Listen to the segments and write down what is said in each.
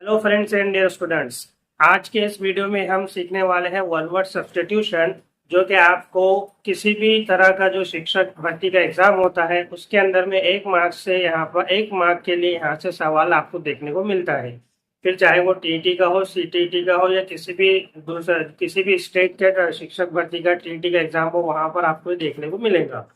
Hello friends and dear students. आज के इस वीडियो में हम सीखने वाले हैं वन वर्ड सब्स्टिट्यूशन, जो कि आपको किसी भी तरह का जो शिक्षक भर्ती का एग्जाम होता है उसके अंदर में 1 मार्क से यहाँ पर 1 मार्क के लिए यहाँ से सवाल आपको देखने को मिलता है। फिर चाहे वो टीईटी का हो, सीटीईटी का हो या किसी भी स्टेट के शिक्षक भर्ती का टीईटी का एग्जाम हो, वहां पर आपको देखने को मिलेगा।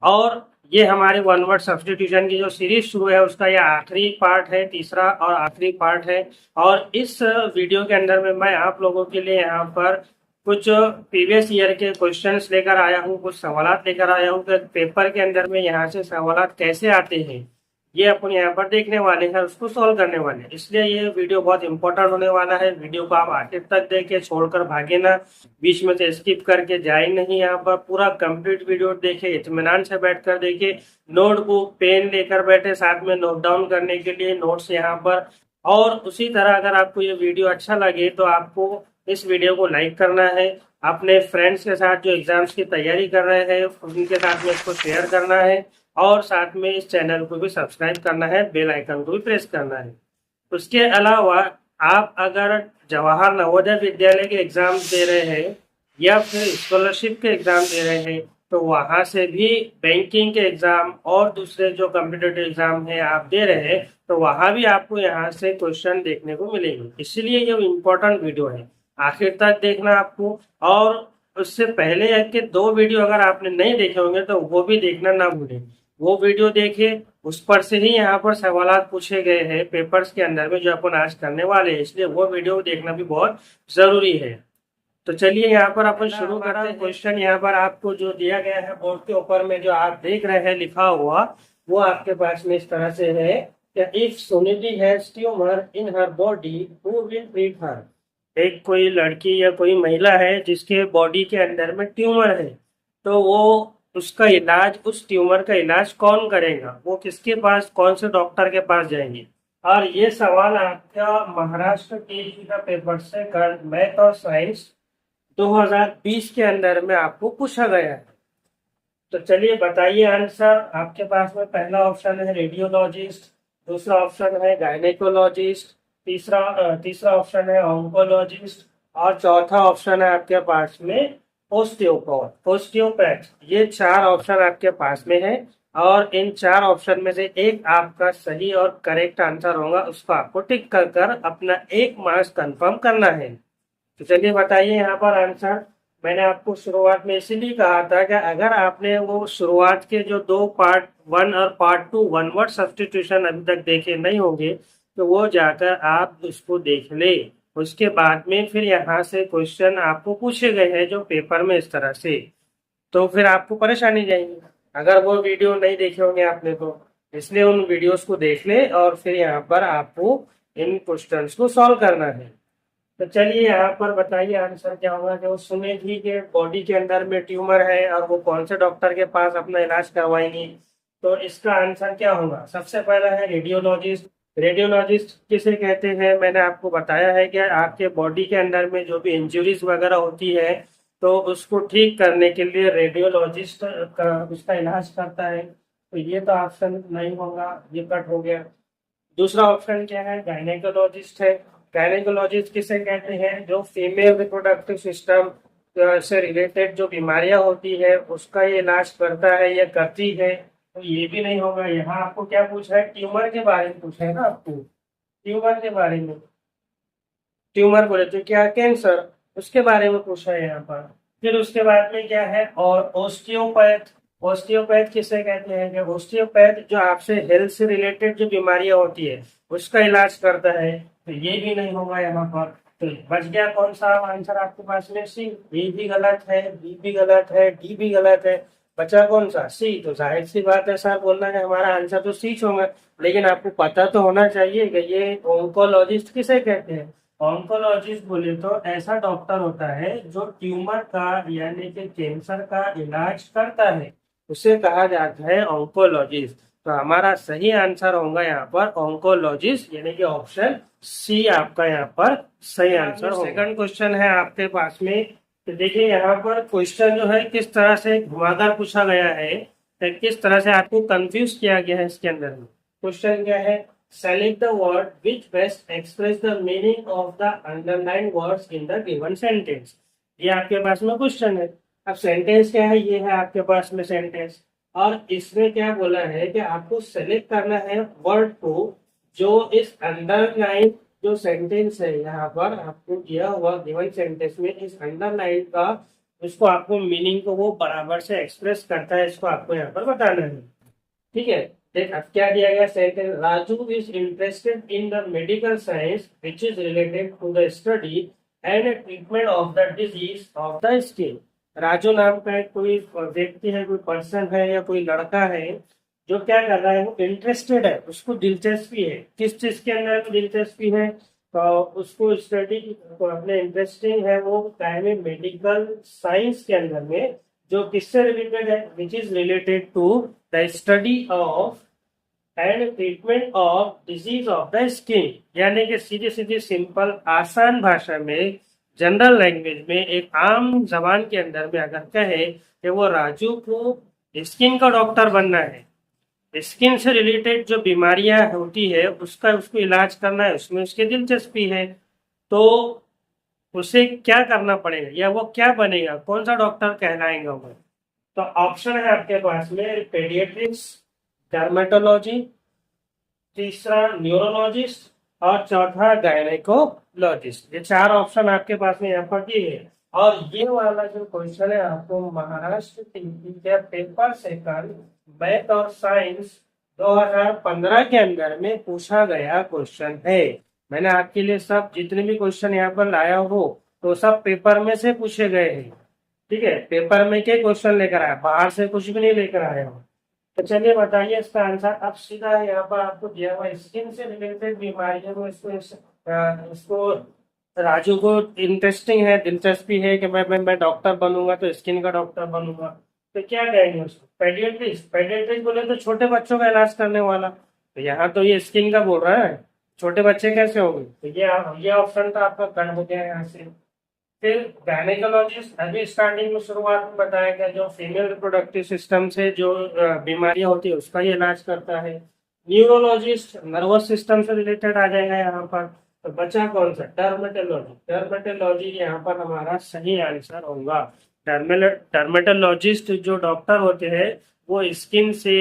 और ये हमारे वन वर्ड सब्स्टिट्यूशन की जो सीरीज शुरू है उसका ये आखिरी पार्ट है, तीसरा और आखिरी पार्ट है। और इस वीडियो के अंदर में मैं आप लोगों के लिए यहाँ पर कुछ प्रीवियस ईयर के क्वेश्चंस लेकर आया हूँ, कुछ सवालात लेकर आया हूँ कि पेपर के अंदर में यहाँ से सवालात कैसे आते हैं, ये अपन यहाँ पर देखने वाले हैं, उसको सॉल्व करने वाले हैं। इसलिए ये वीडियो बहुत इंपॉर्टेंट होने वाला है। वीडियो को आप आखिर तक देखे, छोड़कर भागे ना, बीच में से स्किप करके जाए नहीं। यहाँ पर पूरा कंप्लीट वीडियो देखे, इत्मीनान से बैठकर देखे, नोटबुक पेन लेकर बैठे, साथ में नोट डाउन करने के लिए नोट्स यहाँ पर। और उसी तरह अगर आपको ये वीडियो अच्छा लगे तो आपको इस वीडियो को लाइक करना है, अपने फ्रेंड्स के साथ जो एग्जाम्स की तैयारी कर रहे हैं उनके साथ में इसको शेयर करना है, और साथ में इस चैनल को भी सब्सक्राइब करना है, बेल आइकन को भी प्रेस करना है। उसके अलावा आप अगर जवाहर नवोदय विद्यालय के एग्जाम दे रहे हैं या फिर स्कॉलरशिप के एग्जाम दे रहे हैं तो वहां से भी बैंकिंग के एग्जाम और दूसरे जो कॉम्पिटिटिव एग्जाम है आप दे रहे हैं तो वहां भी आपको यहाँ से क्वेश्चन देखने को मिलेंगे। इसलिए ये इम्पोर्टेंट वीडियो है, आखिर तक देखना आपको। और उससे पहले के 2 वीडियो अगर आपने नहीं देखे होंगे तो वो भी देखना ना भूलें। वो वीडियो देखे, उस पर से ही यहाँ पर सवालात पूछे गए हैं पेपर्स के अंदर में जो अपन आज करने वाले हैं, इसलिए वो वीडियो देखना भी बहुत जरूरी है। तो चलिए यहाँ पर अपन शुरू करते हैं। क्वेश्चन यहाँ पर आपको जो दिया गया है बोर्ड के ऊपर में जो आप देख रहे हैं लिखा हुआ, वो आपके पास में इस तरह से है कि if Sunidhi has tumour in her body who will treat her. एक कोई लड़की या कोई महिला है जिसके बॉडी के अंदर में ट्यूमर है, तो वो उसका इलाज, उस ट्यूमर का इलाज कौन करेगा, वो किसके पास, कौन से डॉक्टर के पास जाएंगे। और ये सवाल आपका महाराष्ट्र टीईटी का पेपर से मैथ और साइंस 2020 के अंदर में आपको पूछा गया है। तो चलिए बताइए आंसर। आपके पास में पहला ऑप्शन है रेडियोलॉजिस्ट, दूसरा ऑप्शन है गायनेकोलॉजिस्ट, तीसरा ऑप्शन है ऑन्कोलॉजिस्ट, और चौथा ऑप्शन है आपके पास में ओस्टियोपैथ। ये 4 ऑप्शन आपके पास में है और इन 4 ऑप्शन में से एक आपका सही और करेक्ट आंसर होगा, उसको आपको टिक कर अपना 1 मार्क्स कंफर्म करना है। तो चलिए बताइए यहाँ पर आंसर। मैंने आपको शुरुआत में इसीलिए कहा था कि अगर आपने वो शुरुआत के जो 2 पार्ट 1 और पार्ट 2 वन वर्ड सब्स्टिट्यूशन अभी तक देखे नहीं होंगे तो वो जाकर आप उसको देख ले। उसके बाद में फिर यहाँ से क्वेश्चन आपको पूछे गए हैं जो पेपर में इस तरह से, तो फिर आपको परेशानी जाएगी अगर वो वीडियो नहीं देखे होंगे आपने तो। इसलिए उन वीडियोस को देख ले और फिर यहाँ पर आपको इन क्वेश्चंस को सॉल्व करना है। तो चलिए यहाँ पर बताइए आंसर क्या होगा। कि वो सुनिधि के बॉडी के अंदर में ट्यूमर है और वो कौन से डॉक्टर के पास अपना इलाज करवाएंगी, तो इसका आंसर क्या होगा। सबसे पहला है रेडियोलॉजिस्ट। रेडियोलॉजिस्ट किसे कहते हैं, मैंने आपको बताया है कि आपके बॉडी के अंदर में जो भी इंजरीज वगैरह होती है तो उसको ठीक करने के लिए रेडियोलॉजिस्ट उसका इलाज करता है। तो ये तो ऑप्शन नहीं होगा, ये कट हो गया। दूसरा ऑप्शन क्या है, गायनेकोलॉजिस्ट है। गायनेकोलॉजिस्ट किसे कहते हैं, जो फीमेल रिप्रोडक्टिव सिस्टम से रिलेटेड जो बीमारियां होती है उसका ये इलाज करता है या करती है। तो ये भी नहीं होगा। यहाँ आपको क्या पूछा है, ट्यूमर के बारे में पूछा है ना आपको, ट्यूमर के बारे में, ट्यूमर बोले तो क्या, कैंसर, उसके बारे में पूछा है यहाँ पर। फिर उसके बाद में क्या है, और ओस्टियोपैथ। ओस्टियोपैथ किसे कहते हैं, कि ओस्टियोपैथ जो आपसे हेल्थ से रिलेटेड जो बीमारियां होती है उसका इलाज करता है। तो ये भी नहीं होगा यहाँ पर। तो बच गया कौन सा आंसर आपके पास में, सी। ए भी गलत है, बी भी गलत है, डी भी गलत है, बचा कौन सा, सी। तो जाहिर सी बात है सर बोलना है हमारा आंसर तो सी होगा, लेकिन आपको पता तो होना चाहिए कि ये ऑन्कोलॉजिस्ट किसे कहते हैं। ऑन्कोलॉजिस्ट बोले तो ऐसा डॉक्टर होता है जो ट्यूमर का यानी कि कैंसर का इलाज करता है, उसे कहा जाता है ऑन्कोलॉजिस्ट। तो हमारा सही आंसर होगा यहाँ पर ऑन्कोलॉजिस्ट, यानी कि ऑप्शन सी आपका यहाँ पर सही आंसर होगा। सेकंड क्वेश्चन है आपके पास में। तो देखिए यहाँ पर क्वेश्चन जो है किस तरह से घुमाकर पूछा गया है, तो किस तरह से आपको कंफ्यूज किया गया है। इसके अंदर में क्वेश्चन क्या है, select the word which best express the meaning of the underlined words in the given sentence। ये आपके पास में क्वेश्चन है। अब सेंटेंस क्या है, ये है आपके पास में सेंटेंस, और इसमें क्या बोला है कि आपको सेलेक्ट करना है वर्ड को जो इस अंडरलाइन जो सेंटेंस है यहाँ पर आपको दिया हुआ गिवन सेंटेंस में इस अंडरलाइन का उसको आपको मीनिंग को वो बराबर से एक्सप्रेस करता है, इसको आपको यहाँ पर बताना है। ठीक है, देख अब क्या दिया गया sentence, Raju is interested in the medical science which is related to the study and treatment of the disease of the skin. Raju नाम का एक कोई व्यक्ति है, कोई पर्सन है या कोई लड़का है जो क्या कर रहा है, वो इंटरेस्टेड है, उसको दिलचस्पी है, किस चीज के अंदर में दिलचस्पी है, तो उसको स्टडी को अपने इंटरेस्टिंग है वो क्या मेडिकल साइंस के अंदर में, जो किससे रिलेटेड है, which is related to the study of and treatment of disease of the skin. यानी कि सीधी सीधी सिंपल आसान भाषा में जनरल लैंग्वेज में एक आम जबान के अंदर में अगर कहे कि वो राजू को स्किन का डॉक्टर बनना है, स्किन से रिलेटेड जो बीमारियां होती है उसका उसको इलाज करना है, उसमें उसकी दिलचस्पी है, तो उसे क्या करना पड़ेगा या वो क्या बनेगा, कौन सा डॉक्टर कहलाएंगे वो। तो ऑप्शन है आपके पास में पेडियाट्रिक्स, डर्मेटोलॉजी, तीसरा न्यूरोलॉजिस्ट और चौथा गायनेकोलॉजिस्ट। ये चार ऑप्शन आपके पास में यहाँ पर दिए हैं। और ये वाला जो क्वेश्चन है आपको महाराष्ट्र के पेपर सेकंड मैथ और साइंस 2015 के अंदर में पूछा गया क्वेश्चन है। मैंने आपके लिए सब जितने भी क्वेश्चन यहाँ पर लाया हो तो सब पेपर में से पूछे गए हैं। ठीक है, पेपर में के क्वेश्चन लेकर आया, बाहर से कुछ भी नहीं लेकर आया हूँ। तो चलिए बताइए इसका आंसर। अब सीधा यहाँ पर आपको दिया हुआ स्किन से रिलेटेड बीमारियों में इसको राजू को इंटरेस्टिंग है, दिलचस्पी है कि मैं डॉक्टर बनूंगा तो स्किन का डॉक्टर बनूंगा, तो क्या कहेंगे उसको, पेडियाट्रिक्स। पेडियाट्रिक्स बोले तो छोटे बच्चों का इलाज करने वाला, तो यहाँ तो ये स्किन का बोल रहा है, छोटे बच्चे कैसे होंगे, तो ये ऑप्शन तो आपका कट हो गया यहाँ से। फिर गायनेकोलॉजिस्ट, अभी स्टार्टिंग में शुरुआत में बताया गया जो फीमेल रिप्रोडक्टिव सिस्टम से जो बीमारियां होती है उसका ये इलाज करता है। न्यूरोलॉजिस्ट नर्वस सिस्टम से रिलेटेड आ जाएगा यहाँ पर। तो बचा कौन सा, डर्मेटोलॉजी। डर्मेटोलॉजी यहाँ पर हमारा सही आंसर होगा। डर्मेटोलॉजिस्ट जो डॉक्टर होते हैं वो स्किन से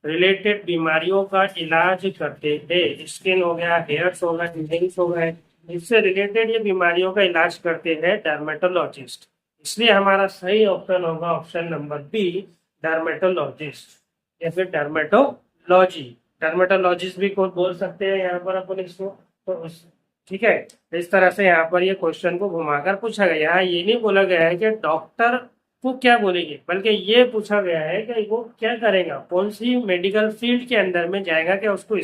रिलेटेड बीमारियों का इलाज करते हैं। स्किन हो गया, हेयर्स हो गया, नेल्स हो गए, इससे रिलेटेड ये बीमारियों का इलाज करते हैं डर्मेटोलॉजिस्ट। इसलिए हमारा सही ऑप्शन होगा ऑप्शन नंबर बी, डर्मेटोलॉजिस्ट या फिर डर्मेटोलॉजी। डर्मेटोलॉजिस्ट भी कोई बोल सकते हैं यहाँ पर अपन इसको। तो ठीक है, इस तरह से यहाँ पर ये क्वेश्चन को घुमाकर पूछा गया। यहाँ ये नहीं बोला गया है कि डॉक्टर को क्या बोलेंगे, बल्कि ये पूछा गया है कि वो क्या करेगा, कौन सी मेडिकल फील्ड के अंदर में जाएगा, कि उसको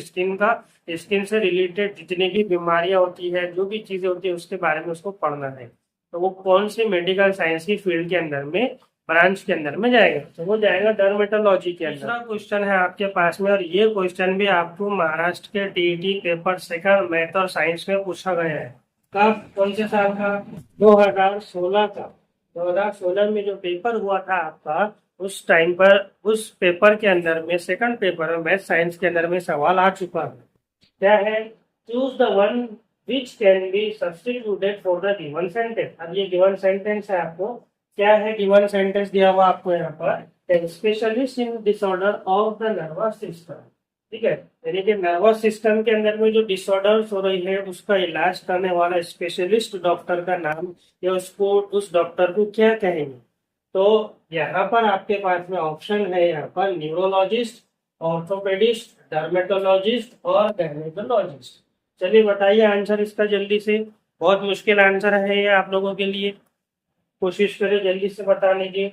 स्किन से रिलेटेड जितनी भी बीमारियां होती है, जो भी चीजें होती है उसके बारे में उसको पढ़ना है, तो वो कौन सी मेडिकल साइंस की फील्ड के अंदर में, ब्रांच के अंदर में जाएगा, तो वो जाएगा डर्मेटोलॉजी के अंदर। दूसरा क्वेश्चन है आपके पास में, और ये क्वेश्चन भी आपको महाराष्ट्र के टीईटी पेपर सेकंड मैथ और साइंस में पूछा गया है। कब, कौन से साल का, 2016 का। 2016 में जो पेपर हुआ था आपका, उस टाइम पर उस पेपर के अंदर में सेकंड पेपर में मैथ साइंस के अंदर में सवाल आ चुका है। क्या है, choose the one which can be substituted for the given sentence. अब ये गिवन सेंटेंस है, आपको क्या है गिवन सेंटेंस दिया हुआ आपको यहाँ पर, specialist in disorder of the nervous system. ठीक है, यानी कि नर्वस सिस्टम के अंदर में जो डिसऑर्डर्स हो रही है उसका इलाज करने वाला स्पेशलिस्ट डॉक्टर का नाम या उसको, उस डॉक्टर को क्या कहेंगे। तो यहाँ पर आपके पास में ऑप्शन है यहाँ पर न्यूरोलॉजिस्ट, ऑर्थोपेडिस्ट, डर्मेटोलॉजिस्ट और गायनेकोलॉजिस्ट। चलिए बताइए आंसर इसका जल्दी से। बहुत मुश्किल आंसर है ये आप लोगों के लिए, कोशिश करें जल्दी से बताने की।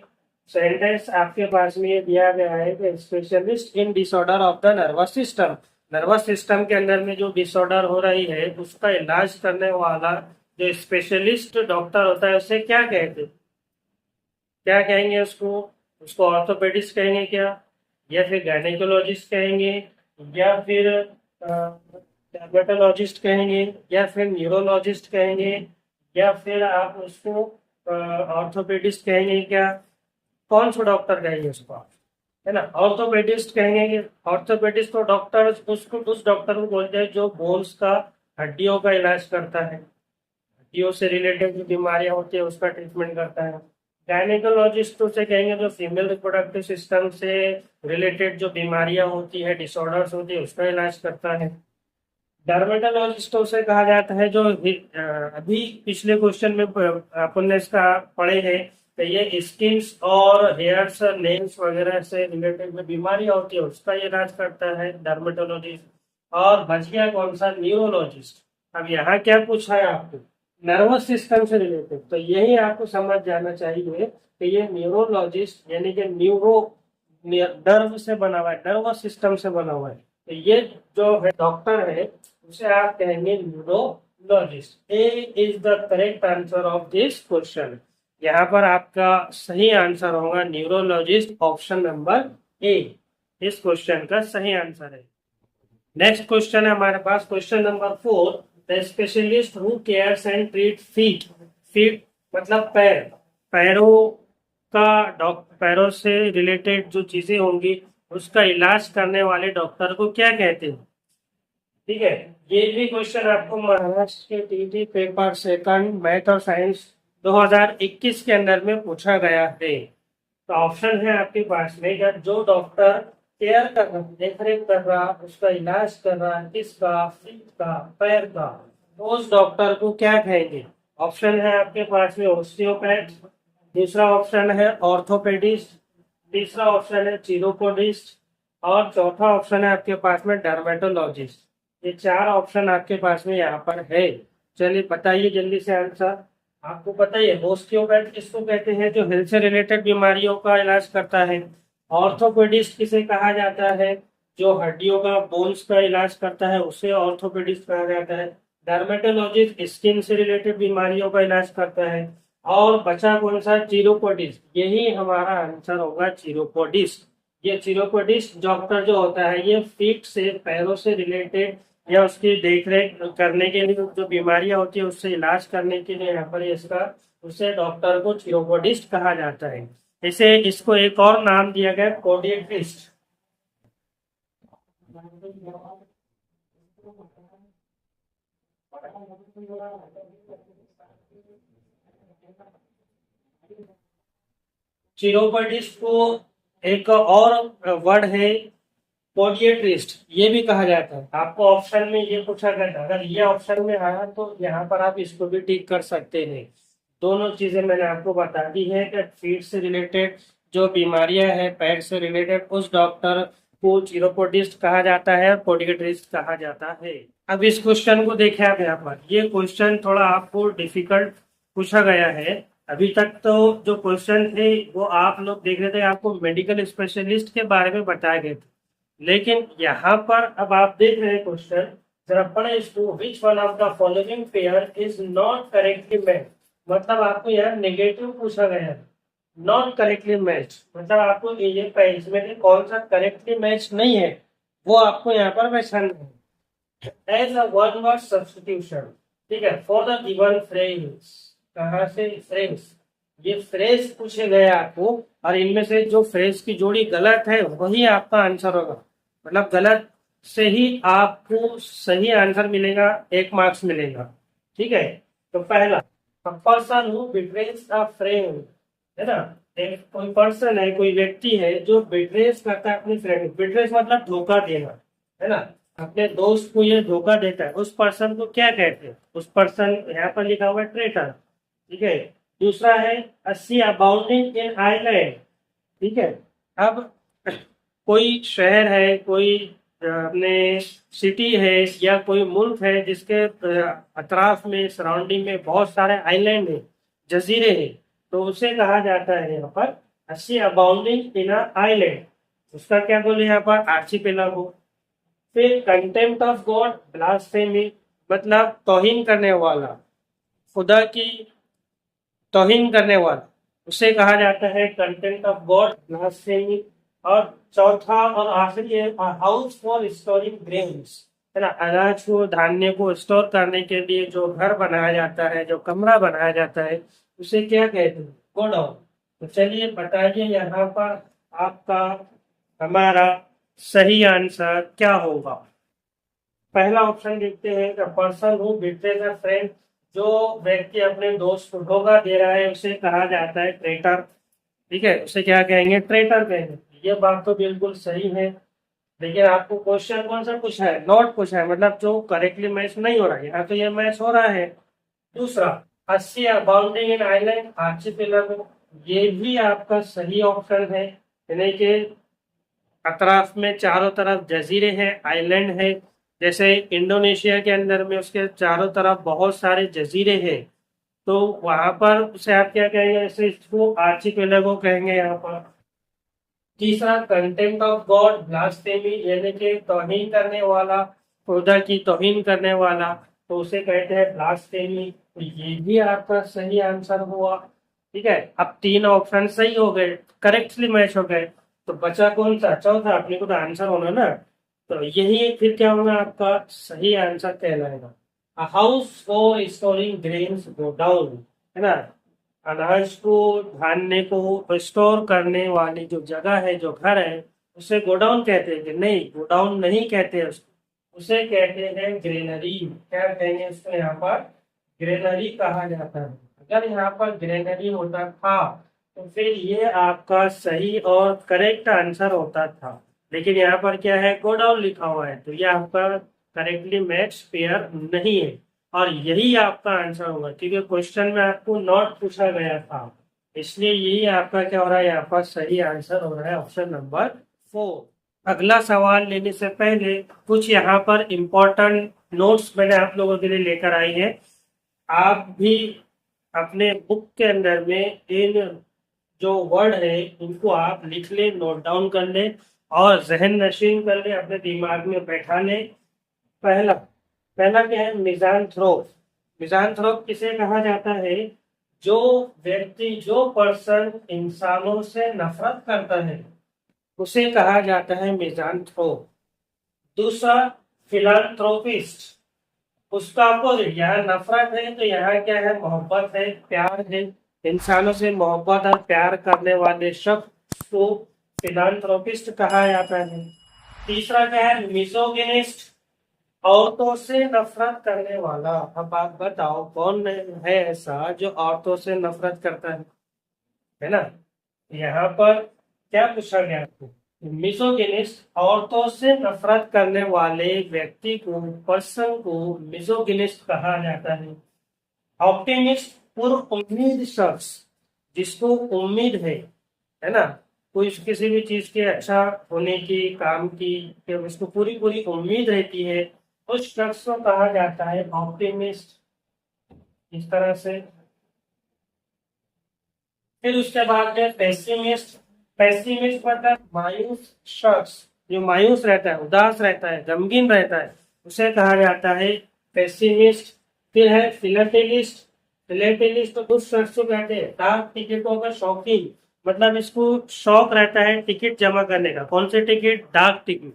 सेंटेंस आपके पास में ये दिया गया है कि specialist in disorder of the nervous system. Nervous system के अंदर में जो डिसऑर्डर हो रही है उसका इलाज करने वाला जो स्पेशलिस्ट डॉक्टर होता है उसे क्या कहते हैं, क्या कहेंगे उसको, उसको ऑर्थोपेडिस्ट कहेंगे क्या, या फिर गायनेकोलॉजिस्ट कहेंगे, या फिर डर्मेटोलॉजिस्ट कहेंगे, या फिर न्यूरोलॉजिस्ट कहेंगे, या फिर आप उसको ऑर्थोपेडिस्ट कहेंगे क्या, कौन सा डॉक्टर कहेंगे उसको आप। है ना। ऑर्थोपेडिस्ट कहेंगे कि ऑर्थोपेडिस्ट तो डॉक्टर उसको उस डॉक्टर को बोलते हैं जो बोन्स का, हड्डियों का इलाज करता है, हड्डियों से रिलेटेड जो बीमारियां होती है उसका ट्रीटमेंट करता है। गायनेकोलॉजिस्ट उसे कहेंगे जो फीमेल रिप्रोडक्टिव सिस्टम से रिलेटेड जो बीमारियां होती है, डिसऑर्डर्स होती है, उसका इलाज करता है। डर्मेटोलॉजिस्ट उसे कहा जाता है जो अभी पिछले क्वेश्चन में अपन ने इसका पढ़े हैं, तो ये स्किन्स और हेयर्स नेल्स वगैरह से रिलेटेड जो बीमारियां होती है उसका ये इलाज करता है डर्मेटोलॉजिस्ट। और बच गया कौन सा, न्यूरोलॉजिस्ट। अब यहाँ क्या पूछा है आपको, नर्वस सिस्टम से रिलेटेड, तो यही आपको समझ जाना चाहिए कि ये न्यूरोलॉजिस्ट यानी कि न्यूरो नर्व से बना हुआ है, नर्वस सिस्टम से बना हुआ है। तो ये जो है डॉक्टर है उसे आप कहेंगे neurologist. A is the correct answer of this question. यहाँ पर आपका सही आंसर होगा न्यूरोलॉजिस्ट, ऑप्शन नंबर ए इस क्वेश्चन का सही आंसर है। नेक्स्ट क्वेश्चन है हमारे पास, question number 4। The specialist who cares and treat feet, feet मतलब पैर, पैरों का पैरों से रिलेटेड जो चीजें होंगी उसका इलाज करने वाले डॉक्टर को क्या कहते हैं। ठीक है, ये भी क्वेश्चन आपको महाराष्ट्र के टीटी पेपर सेकंड मैथ और साइंस 2021 के अंदर में पूछा गया है। तो ऑप्शन है आपके पास में कि जो डॉक्टर केयर कर रहा, देख रेख कर रहा, उसका इलाज कर रहा, किसका, फीट का, पैर का, तो उस डॉक्टर को क्या कहेंगे। ऑप्शन है आपके पास में ओस्टियोपैथ, दूसरा ऑप्शन है ऑर्थोपेडिस्ट, तीसरा ऑप्शन है चिरोपोडिस्ट, और चौथा ऑप्शन है आपके पास में डर्मेटोलॉजिस्ट। ये चार ऑप्शन आपके पास में यहाँ पर है। चलिए बताइए जल्दी से आंसर। आपको पता ही है ओस्टियोपैथ किसको कहते हैं, जो हेल्थ से रिलेटेड बीमारियों का इलाज करता है। ऑर्थोपेडिस्ट किसे कहा जाता है, जो हड्डियों का, बोन्स का इलाज करता है, उसे ऑर्थोपेडिस्ट कहा जाता है। डर्मेटोलॉजिस्ट स्किन से रिलेटेड बीमारियों का इलाज करता है। और बचा कौन सा, चिरोपोडिस्ट। यही हमारा आंसर होगा, चिरोपोडिस्ट। ये चिरोपोडिस्ट डॉक्टर जो होता है ये फीट से, पैरों से रिलेटेड या उसकी देख रेख करने के लिए, जो बीमारियां होती है उससे इलाज करने के लिए यहाँ पर इसका, उसे डॉक्टर को चिरोपोडिस्ट कहा जाता है। इसे इसको एक और नाम दिया गया पोडिएट्रिस्ट। चिरोपोडिस्ट को एक और वर्ड है पोडिएट्रिस्ट, ये भी कहा जाता है। आपको ऑप्शन में ये पूछा गया, अगर ये ऑप्शन में आया तो यहाँ पर आप इसको भी टिक कर सकते हैं। दोनों चीजें मैंने आपको बता दी है कि फीट से रिलेटेड जो बीमारियां हैं, पैर से रिलेटेड, उस डॉक्टर को चिरोपोडिस्ट कहा जाता है, पोडिएट्रिस्ट कहा जाता है। अब इस क्वेश्चन को देखें आप यहाँ पर, ये क्वेश्चन थोड़ा आपको डिफिकल्ट पूछा गया है। अभी तक तो जो क्वेश्चन थे वो आप लोग देख रहे थे, आपको मेडिकल स्पेशलिस्ट के बारे में बताए गए थे, लेकिन यहाँ पर अब आप देख रहे हैं क्वेश्चन, जरा पढ़े इसको। Which one of the following pair is not correctly match, मतलब आपको यहाँ नेगेटिव पूछा गया है, नॉट करेक्टली मैच, मतलब आपको ये इसमें से कौन सा करेक्टली मैच नहीं है वो आपको यहाँ पर पहचानना है। As a one word substitution, ठीक है, फॉर द गिवन फ्रेज, कहाँ से फ्रेज, ये फ्रेज पूछे गए आपको, और इनमें से जो फ्रेज की जोड़ी गलत है वही आपका आंसर होगा। मतलब गलत से ही आपको सही आंसर मिलेगा, 1 मार्क्स मिलेगा। ठीक है, तो पहला, person who betrays a friend, है ना, एक कोई पर्सन है, कोई व्यक्ति है जो बिट्रेज करता है अपनी फ्रेंड। बिट्रेज मतलब धोखा देना, है ना, अपने दोस्त को ये धोखा देता है, उस पर्सन को क्या कहते हैं, उस पर्सन, यहाँ पर लिखा हुआ है ट्रेटर। ठीक है, दूसरा है सी अबाउंडिंग इन आइलैंड। ठीक है, अब कोई शहर है, कोई अपने सिटी है या कोई मुल्क है जिसके अतराफ में, सराउंडिंग में बहुत सारे आइलैंड है, जजीरे हैं, तो उसे कहा जाता है यहाँ पर सी अबाउंडिंग इन आइलैंड। उसका क्या बोले यहाँ पर, आर्चिपेलागो। फिर कंटेम्प्ट ऑफ गॉड, ब्लास्फेमी, मतलब तौहीन करने वाला, खुदा की तौहीन करने वाला, उसे कहा जाता है कंटेम्प्ट ऑफ गॉड, ब्लास्फेमी। और चौथा और आखिरी है हाउस फॉर स्टोरिंग ग्रेन्स, है ना, अनाज को, धान्य को स्टोर करने के लिए जो घर बनाया जाता है, जो कमरा बनाया जाता है, उसे क्या कहते हैं, गोडाउन। तो चलिए बताइए यहाँ पर आपका हमारा सही आंसर क्या होगा? पहला ऑप्शन देखते हैं, the person who betrays a friend. जो व्यक्ति अपने दोस्त को धोखा दे रहा है उसे कहा जाता है ट्रेटर। ठीक है, उसे क्या कहेंगे? ट्रेटर कहेंगे। ये बात तो बिल्कुल सही है। लेकिन आपको क्वेश्चन कौन सा पूछा है? नॉट पूछा है, मतलब जो करेक्टली मैच नहीं हो रहा है। यहाँ तो ये मैच हो रहा है। दूसरा, 80 अबाउंडिंग इन आइलैंड आर्चिपेलागो, ये भी आपका सही ऑप्शन है। यानी कि अतराफ में चारों तरफ जजीरे हैं, आइलैंड है। जैसे इंडोनेशिया के अंदर में उसके चारों तरफ बहुत सारे जजीरे हैं, तो वहां पर उसे आप क्या कहेंगे? जैसे इसको आर्चिपेलागो कहेंगे यहाँ पर। तीसरा, कंटेम्प्ट ऑफ गॉड ब्लास्फेमी, यानी कि तौहीन करने वाला, खुदा की तौहीन करने वाला, तो उसे कहते हैं ब्लास्फेमी। तो ये भी आपका सही आंसर हुआ। ठीक है, अब तीन ऑप्शन सही हो गए, करेक्टली मैच हो गए। तो बचा कौन सा? चौथा। अपने को तो आंसर होना ना, तो यही फिर क्या होगा? आपका सही आंसर कहलाएगा। House for storing grains go down, है ना। अनाज को, धान्य को स्टोर करने वाली जो जगह है, जो घर है, उसे गोडाउन कहते हैं कि नहीं? गोडाउन नहीं कहते हैं उसको, उसे कहते हैं ग्रेनरी। क्या कहेंगे उसको यहाँ पर? ग्रेनरी कहा जाता है। अगर यहाँ पर ग्रेनरी होता था तो फिर ये आपका सही और करेक्ट आंसर होता था। लेकिन यहाँ पर क्या है? गोडाउन लिखा हुआ है, तो ये आपका करेक्टली मैच पेयर नहीं है। और यही आपका आंसर होगा, क्योंकि क्वेश्चन में आपको नॉट पूछा गया था। इसलिए यही आपका क्या हो रहा है? यहाँ पर सही आंसर हो रहा है ऑप्शन नंबर 4। अगला सवाल लेने से पहले कुछ यहाँ पर इम्पोर्टेंट नोट्स मैंने आप लोगों के लिए लेकर आई है। आप भी अपने बुक के अंदर में इन जो वर्ड है इनको आप लिख ले, नोट डाउन कर ले और जहन नशीन कर ले, अपने दिमाग में बैठा ले। पहला पहला क्या है? मिजानथ्रोप। मिजानथ्रोप किसे कहा जाता है? जो व्यक्ति, जो पर्सन इंसानों से नफरत करता है उसे कहा जाता है मिजानथ्रोप। दूसरा, फिलांथ्रोपिस्ट। उसका अपोजिट, यहाँ नफरत है तो यहाँ क्या है? मोहब्बत है, प्यार है। इंसानों से मोहब्बत और प्यार करने वाले शख्स को फिलांथ्रोपिस्ट कहा जाता है। तीसरा क्या है? मिसोगिनिस्ट। औरतों से नफरत करने वाला। अब आप बताओ कौन है ऐसा जो औरतों से नफरत करता है ना। यहाँ पर क्या पूछा गया आपको? मिसोगिनिस्ट, औरतों से नफरत करने वाले व्यक्ति को, पर्सन को मिसोगिनिस्ट कहा जाता है। ऑप्टिमिस्ट, पूर्ण उम्मीद शख्स, जिसको उम्मीद है ना, कोई किसी भी चीज के अच्छा होने की, काम की, कि उसको पूरी पूरी उम्मीद रहती है, उस शख्स को कहा जाता है ऑप्टिमिस्ट। इस तरह से। फिर उसके बाद में पेसिमिस्ट। पेसिमिस्ट मतलब मायूस शख्स, जो मायूस रहता है, उदास रहता है, गमगीन रहता है, उसे कहा जाता है पेसिमिस्ट। फिर है फिलेटेलिस्ट। फिलेटेलिस्ट तो उस शख्स को कहते हैं डाक टिकटों का शौकीन, मतलब इसको शौक रहता है टिकट जमा करने का। कौन से टिकट? डाक टिकट।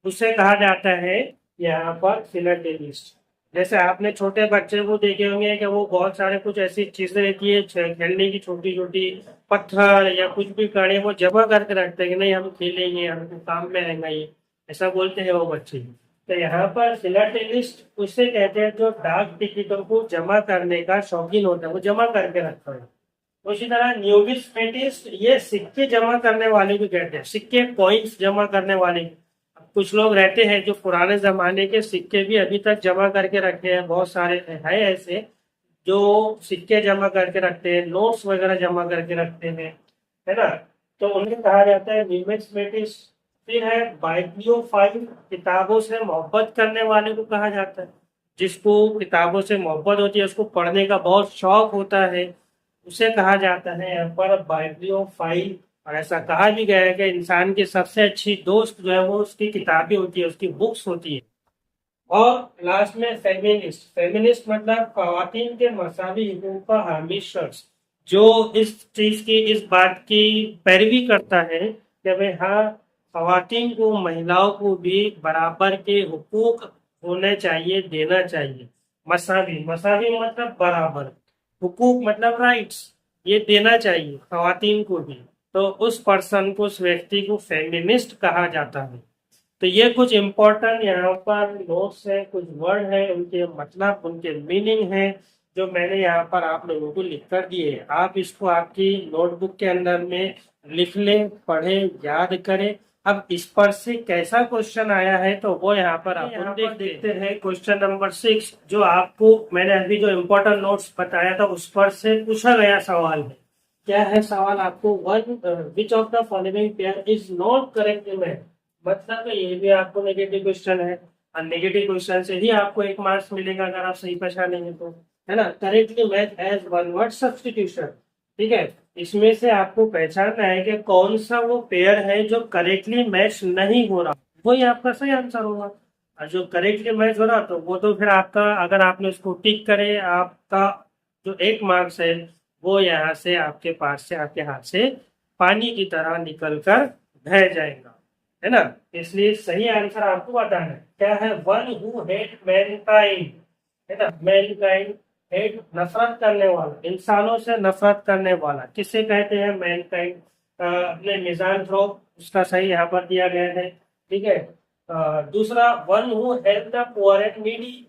उसे कहा जाता है यहाँ पर फिलाटेलिस्ट। जैसे आपने छोटे बच्चे को देखे होंगे कि वो बहुत सारे कुछ ऐसी चीजें रहती है खेलने की, छोटी छोटी पत्थर या कुछ भी कड़े, वो जमा करके रखते हैं कि नहीं हम खेलेंगे, हमको काम में आएगा ये, ऐसा बोलते हैं वो बच्चे। तो यहाँ पर फिलाटेलिस्ट उसे कहते हैं जो डाक टिकटों को जमा करने का शौकीन होता है, वो जमा करके रखता है। उसी तरह न्यूमिस्मेटिस्ट, ये सिक्के जमा करने वाले भी कहते हैं, सिक्के कॉइन्स जमा करने वाले। कुछ लोग रहते हैं जो पुराने जमाने के सिक्के भी अभी तक जमा करके रखते हैं, बहुत सारे है ऐसे जो सिक्के जमा करके रखते हैं, नोट्स वगैरह जमा करके रखते हैं, है ना। तो उन्हें कहा जाता है न्यूमिस्मेटिस्ट। फिर है बाइब्लियोफाइल, किताबों से मोहब्बत करने वाले को कहा जाता है। जिसको किताबों से मोहब्बत होती है, उसको पढ़ने का बहुत शौक होता है, उसे कहा जाता है यहाँ पर बाइब्लियोफाइल। और ऐसा कहा भी गया है कि इंसान की सबसे अच्छी दोस्त जो है वो उसकी किताबें होती है, उसकी बुक्स होती है। और लास्ट में फेमिनिस्ट। फेमिनिस्ट मतलब खवातीन के मसावी हकूक का हामी शख्स, जो इस चीज की, इस बात की पैरवी करता है कि भाई हाँ, खवातीन को, महिलाओं को भी बराबर के हुकूक होने चाहिए, देना चाहिए। मसावी, मसावी मतलब बराबर, हुकूक मतलब राइट्स, ये देना चाहिए खवातीन को भी। तो उस पर्सन को, उस व्यक्ति को फेमिनिस्ट कहा जाता है। तो ये कुछ इम्पोर्टेंट यहाँ पर नोट्स है, कुछ वर्ड है, उनके मतलब, उनके मीनिंग है, जो मैंने यहाँ पर आप लोगों को लिख कर दिए। आप इसको आपकी नोटबुक के अंदर में लिख ले, पढ़े, याद करें। अब इस पर से कैसा क्वेश्चन आया है तो वो यहाँ पर आप देखते हैं। क्वेश्चन नंबर 6 जो आपको मैंने अभी जो इम्पोर्टेंट नोट्स बताया था उस पर से पूछा गया सवाल है। क्या है सवाल आपको? Which of the following pair is not correct match. मतलब ये भी आपको नेगेटिव क्वेश्चन है, और नेगेटिव क्वेश्चन से ही आपको 1 मार्क्स मिलेगा अगर आप सही पहचानेंगे तो, है ना। Correctly match as one word substitution, ठीक है। इसमें से आपको पहचानना है कि कौन सा वो पेयर है जो करेक्टली मैच नहीं हो रहा, वही आपका सही आंसर होगा। और जो करेक्टली मैच हो रहा तो वो तो फिर आपका, अगर आपने उसको टिक करे, आपका जो 1 मार्क्स है वो यहाँ से आपके पास से, आपके हाथ से पानी की तरह निकल कर बह जाएगा, है ना। इसलिए सही आंसर आपको बताना है। क्या है? वन हु हेट मैनकाइंड, है ना। मैनकाइंड हेट, नफरत करने वाला, इंसानों से नफरत करने वाला किसे कहते हैं? मैनकाइंड। अपने मिज़ानथ्रोप, उसका सही यहाँ पर दिया गया है, ठीक है। दूसरा, one who help the poor and needy,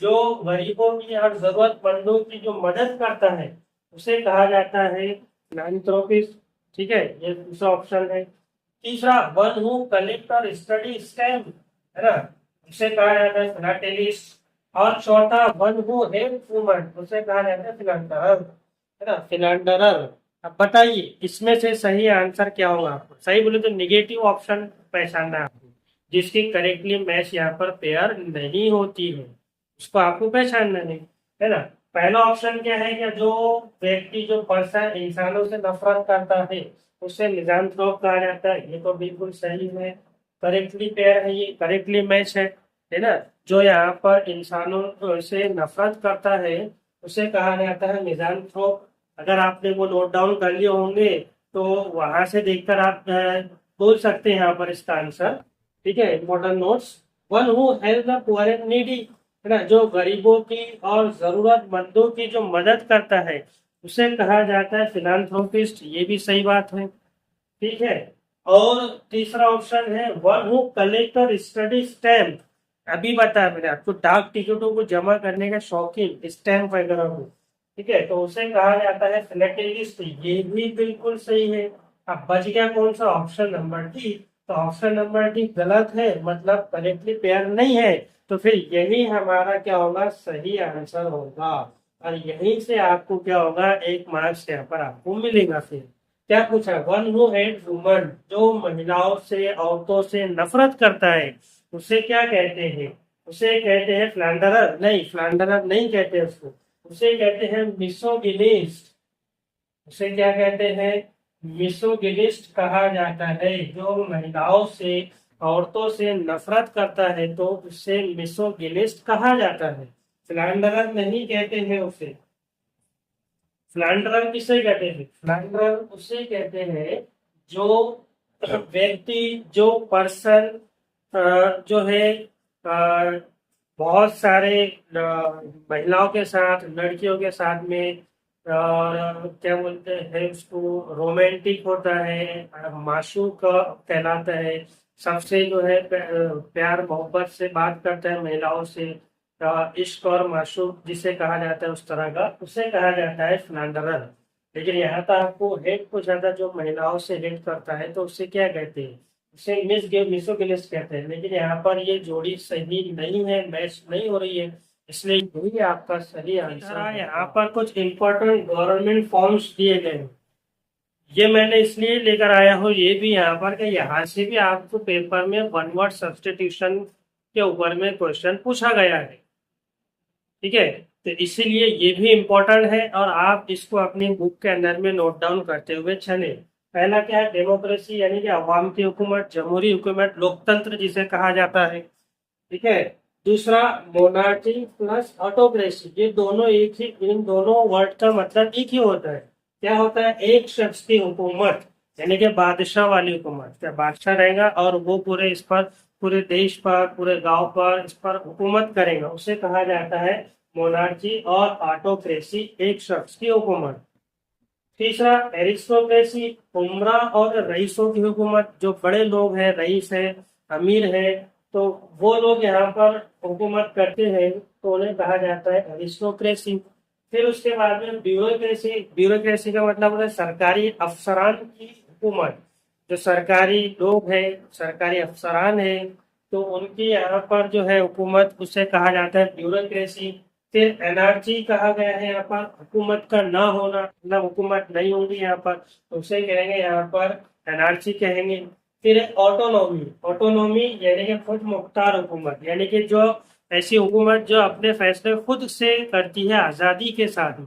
जो गरीबों की और जरूरतमंदों की जो मदद करता है उसे कहा जाता है फिलैंथ्रोपिस्ट, ठीक है। ये दूसरा ऑप्शन है। तीसरा, वन हु कलेक्ट और स्टडी स्टैम्प, है ना, उसे कहा जाता है फिलाटेलिस्ट। और चौथा, वन हु हेल्प वुमन, उसे कहा जाता है फिलांडरर, है ना, फिलांडरर। अब बताइए इसमें से सही आंसर क्या होगा? आपको सही बोले तो निगेटिव ऑप्शन पहचानना है आपको, जिसकी करेक्टली मैच यहाँ पर पेयर नहीं होती है, उसको आपको पहचानना नहीं, है ना। पहला ऑप्शन क्या है कि जो व्यक्ति, जो पर्सन इंसानों से नफरत करता है उसे मिज़ानथ्रोप कहा जाता है, ये तो बिल्कुल सही है, करेक्टली पेयर है, ये करेक्टली मैच है ना। जो यहाँ पर इंसानों से नफरत करता है उसे कहा जाता है मिज़ानथ्रोप। अगर आपने वो नोट डाउन कर लिए होंगे तो वहां से देखकर आप बोल सकते हैं यहाँ पर इसका आंसर, ठीक है। Important notes, one who help the poor and needy, है ना, जो गरीबों की और जरूरतमंदों की जो मदद करता है उसे कहा जाता है फिलांथ्रोपिस्ट, ये भी सही बात है, ठीक है। और तीसरा ऑप्शन है वन हु कलेक्ट और स्टडी स्टैम्प। अभी बताया मैंने आपको, डाक टिकटों को जमा करने का शौकीन, स्टैम्प वगैरह को, ठीक है, तो उसे कहा जाता है फिलेटेलिस्ट, ये भी बिल्कुल सही है। अब बच गया कौन सा? Option number D. तो ऑप्शन नंबर डी गलत है, मतलब करेक्टली पेयर नहीं है। तो फिर यही हमारा क्या होगा? सही आंसर होगा। और यहीं से आपको क्या होगा? 1 मार्क्स यहाँ पर आपको मिलेगा। फिर क्या पूछा? वन हु हेट वुमन, जो महिलाओं से, औरतों से नफरत करता है उसे क्या कहते हैं? उसे कहते हैं फ्लैंडरर। नहीं, फ्लैंडरर नहीं कहते उसको, उसे कहते हैं मिसोगिनिस्ट। उसे क्या कहते हैं? मिसोगिनिस्ट कहा जाता है। जो महिलाओं से, औरतों से नफरत करता है तो उसे मिसोगिनिस्ट कहा जाता है, फ्लैंडरर नहीं कहते हैं उसे। फ्लैंडरर किसे कहते हैं? फ्लैंडरर उसे कहते हैं जो व्यक्ति, जो पर्सन जो है बहुत सारे महिलाओं के साथ, लड़कियों के साथ में, और क्या बोलते हैं उसको, रोमांटिक होता है, माशूक कहलाता है, सबसे जो है प्यार मोहब्बत से बात करता है महिलाओं से, इश्क और माशूक जिसे कहा जाता है उस तरह का, उसे कहा जाता है फ्लैंडरर। लेकिन यहाँ तो आपको हेट को ज्यादा, जो महिलाओं से हेट करता है तो उसे क्या कहते हैं? उसे मिसोगिनिस्ट कहते हैं। लेकिन यहाँ पर ये जोड़ी सही नहीं है, मैच नहीं हो रही है, इसलिए यही आपका सही आंसर है। यहाँ पर कुछ इंपॉर्टेंट गवर्नमेंट फॉर्म्स दिए गए हैं, ये मैंने इसलिए लेकर आया हूँ ये भी यहाँ पर, कि यहाँ से भी आपको पेपर में वन वर्ड सब्स्टिट्यूशन के ऊपर में क्वेश्चन पूछा गया है, ठीक है। तो इसीलिए ये भी इम्पोर्टेंट है, और आप इसको अपनी बुक के अंदर में नोट डाउन करते हुए चले। पहला क्या है? डेमोक्रेसी, यानी कि अवाम की हुकूमत, जमहूरी हुकूमत, लोकतंत्र जिसे कहा जाता है, ठीक है। दूसरा, मोनार्ची प्लस ऑटोक्रेसी, ये दोनों एक ही, इन दोनों वर्ड का मतलब एक ही होता है। क्या होता है? एक शख्स की हुकूमत, यानी कि बादशाह वाली हुकूमत। क्या बादशाह रहेगा और वो पूरे इस पर, पूरे देश पर, पूरे गांव पर इस पर हुकूमत करेगा, उसे कहा जाता है मोनार्ची। और ऑटोक्रेसी, एक शख्स की हुकूमत। तीसरा एरिस्टोक्रेसी, उमरा और रईसों की हुकूमत। जो बड़े लोग हैं, रईस है, अमीर है, तो वो लोग यहाँ पर हुकूमत करते हैं, तो उन्हें कहा जाता है एरिस्टोक्रेसी। फिर उसके बाद में ब्यूरोक्रेसी। ब्यूरोक्रेसी का मतलब है सरकारी अफसरान की हुकूमत। जो सरकारी लोग हैं, सरकारी अफसरान हैं, तो उनकी यहाँ पर जो है हुकूमत, उसे कहा जाता है ब्यूरोक्रेसी। फिर एनआरची कहा गया है यहाँ पर, हुकूमत का ना होना, मतलब हुकूमत नहीं होगी यहाँ पर, तो उसे कहेंगे यहाँ पर एनआरची कहेंगे। फिर ऑटोनॉमी। ऑटोनॉमी यानी कि खुद मुख्तार हुकूमत, यानी कि जो ऐसी हुकूमत जो अपने फैसले खुद से करती है आज़ादी के साथ में,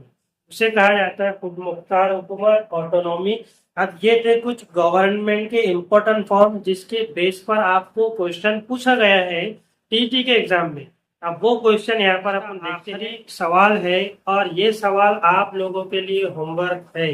उसे कहा जाता है खुद मुख्तार हुकूमत, ऑटोनॉमी। अब ये थे कुछ गवर्नमेंट के इम्पोर्टेंट फॉर्म जिसके बेस पर आपको क्वेश्चन पूछा गया है टीटी के एग्जाम में। अब वो क्वेश्चन यहाँ पर अपन देखते हैं। सवाल है और ये सवाल आप लोगों के लिए होमवर्क है।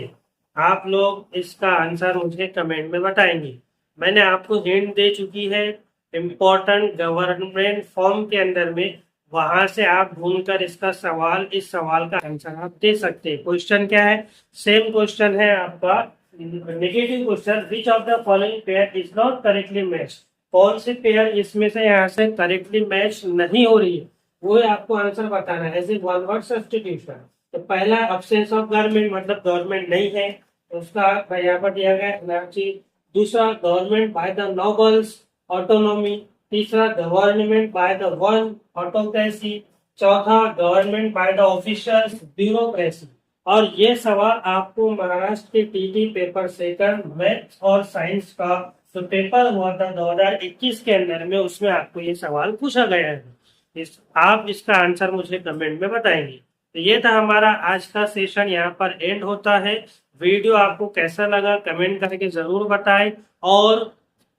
आप लोग इसका आंसर मुझे कमेंट में बताएंगे। मैंने आपको हिंट दे चुकी है इम्पोर्टेंट गवर्नमेंट फॉर्म के अंदर में, वहां से आप ढूंढकर इसका सवाल, इस सवाल का आंसर आप दे सकते हैं। क्वेश्चन क्या है? सेम क्वेश्चन है आपका, negative question. Which of the following pair is not correctly match? कौन सी पेयर इसमें से यहाँ से करेक्टली मैच नहीं हो रही है, वो आपको आंसर बताना है। ऐसे वन वर्ड सब्स्टिट्यूशन। तो पहला अब्सेंस ऑफ गवर्नमेंट, मतलब गवर्नमेंट नहीं है, तो उसका यहाँ पर दिया गया एनर्जी। दूसरा government by the nobles, autonomy. तीसरा government by the one, autocracy. चौथा government by the officials, bureaucracy. और ये सवाल आपको महाराष्ट्र के टीटी पेपर सेकंड मैथ्स और साइंस का जो पेपर हुआ था 2021 के अंदर में, उसमें आपको ये सवाल पूछा गया है। आप इसका आंसर मुझे कमेंट में बताएंगे। तो ये था हमारा आज का सेशन, यहाँ पर एंड होता है। वीडियो आपको कैसा लगा कमेंट करके जरूर बताएं, और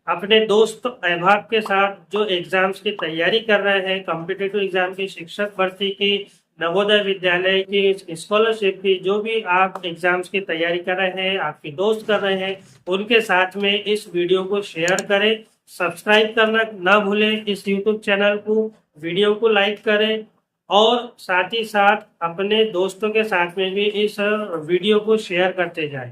अपने दोस्त अहबाब के साथ जो एग्जाम्स की तैयारी कर रहे हैं, कॉम्पिटिटिव एग्जाम की, शिक्षक भर्ती की, नवोदय विद्यालय की, स्कॉलरशिप की, जो भी आप एग्जाम्स की तैयारी कर रहे हैं, आपके दोस्त कर रहे हैं, उनके साथ में इस वीडियो को शेयर करें। सब्सक्राइब करना ना भूलें इस यूट्यूब चैनल को, वीडियो को लाइक करें, और साथ ही साथ अपने दोस्तों के साथ में भी इस वीडियो को शेयर करते जाएं।